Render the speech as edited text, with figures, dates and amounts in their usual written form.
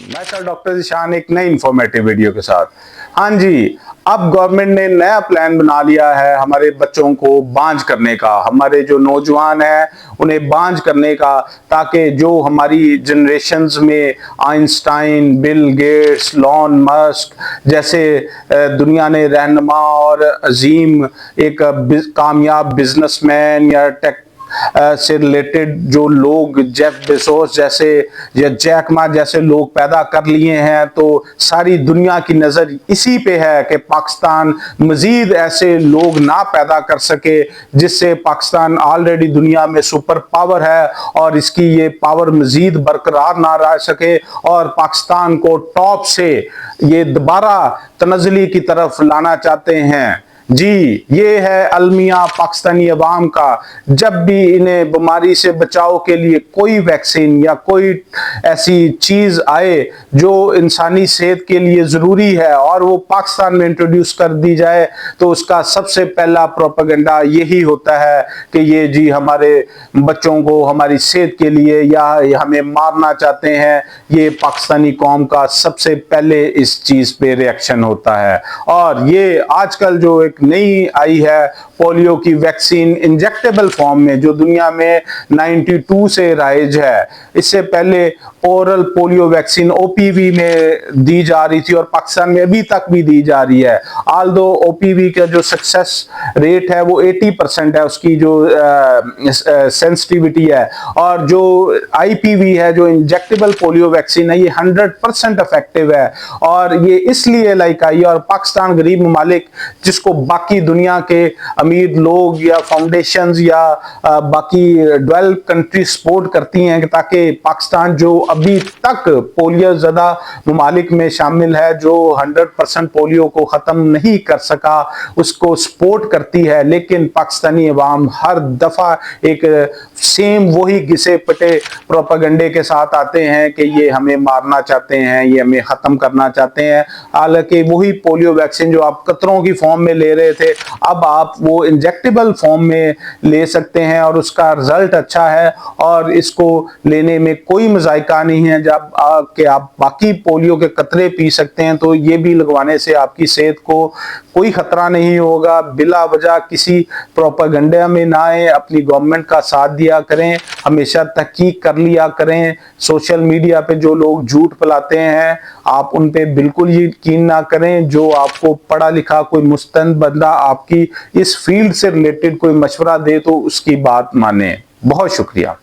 मैं sir doctor Zeeshan एक नई इंफॉर्मेटिव वीडियो के साथ। हाँ जी, अब गवर्नमेंट ने नया प्लान बना लिया है हमारे बच्चों को बांझ करने का, हमारे जो नौजवान हैं उन्हें बांझ करने का, ताकि जो हमारी जनरेशन्स में Einstein, Bill Gates, Elon Musk जैसे दुनिया ने रहनुमा और अजीम एक कामयाब बिजनेसमैन या टेक से रिलेटेड जो लोग जेफ बेजोस जैसे या जैक मा जैसे लोग पैदा कर लिए हैं, तो सारी दुनिया की नज़र इसी पे है कि पाकिस्तान मजीद ऐसे लोग ना पैदा कर सके, जिससे पाकिस्तान ऑलरेडी दुनिया में सुपर पावर है और इसकी ये पावर मजीद बरकरार ना रह सके और पाकिस्तान को टॉप से ये दोबारा तनज़्ज़ुली की तरफ लाना चाहते हैं। जी, ये है अलमिया पाकिस्तानी अवाम का। जब भी इन्हें बीमारी से बचाव के लिए कोई वैक्सीन या कोई ऐसी चीज़ आए जो इंसानी सेहत के लिए ज़रूरी है और वो पाकिस्तान में इंट्रोड्यूस कर दी जाए, तो उसका सबसे पहला प्रोपेगेंडा यही होता है कि ये जी हमारे बच्चों को हमारी सेहत के लिए या हमें मारना चाहते हैं। ये पाकिस्तानी कौम का सबसे पहले इस चीज़ पे रिएक्शन होता है। और ये आजकल जो एक नई आई है पोलियो की वैक्सीन इंजेक्टेबल फॉर्म में, जो दुनिया में 92 से राइज है, इससे पहले ओरल पोलियो वैक्सीन ओपीवी में दी जा रही थी और पाकिस्तान में अभी तक भी दी जा रही है। आल्दो ओपीवी का जो सक्सेस रेट है वो 80% है, उसकी जो सेंसिटिविटी है, और जो आईपीवी है जो इंजेक्टेबल पोलियो वैक्सीन है ये 100% इफेक्टिव है। और ये इसलिए लाइक आई और पाकिस्तान गरीब ममालिक जिसको बाकी दुनिया के अमीर लोग या फाउंडेशंस या बाकी डेवलप कंट्री सपोर्ट करती हैं ताकि पाकिस्तान जो अभी तक पोलियो ज़्यादा ममालिक में शामिल है, जो 100% पोलियो को ख़त्म नहीं कर सका, उसको सपोर्ट करती है। लेकिन पाकिस्तानी अवाम हर दफ़ा एक सेम वही घिसे पटे प्रोपेगेंडे के साथ आते हैं कि ये हमें मारना चाहते हैं, ये हमें ख़त्म करना चाहते हैं। हालांकि वही पोलियो वैक्सीन जो आप कतरों की फॉर्म में ले रहे थे, अब आप वो इंजेक्टेबल फॉर्म में ले सकते हैं और उसका रिजल्ट अच्छा है और इसको लेने में कोई मज़ायका नहीं है। जब कि आप बाकी पोलियो के कतरे पी सकते हैं, तो ये भी लगवाने से आपकी सेहत को कोई खतरा नहीं होगा। बिला वजह किसी प्रोपेगेंडा में ना आए, अपनी गवर्नमेंट का साथ दिया करें, हमेशा तहकीक कर लिया करें। सोशल मीडिया पे जो लोग झूठ फैलाते हैं आप उन पे बिल्कुल यकीन ना करें। जो आपको पढ़ा लिखा कोई मुस्तंद बंदा आपकी इस फील्ड से रिलेटेड कोई मशवरा दे तो उसकी बात माने। बहुत शुक्रिया।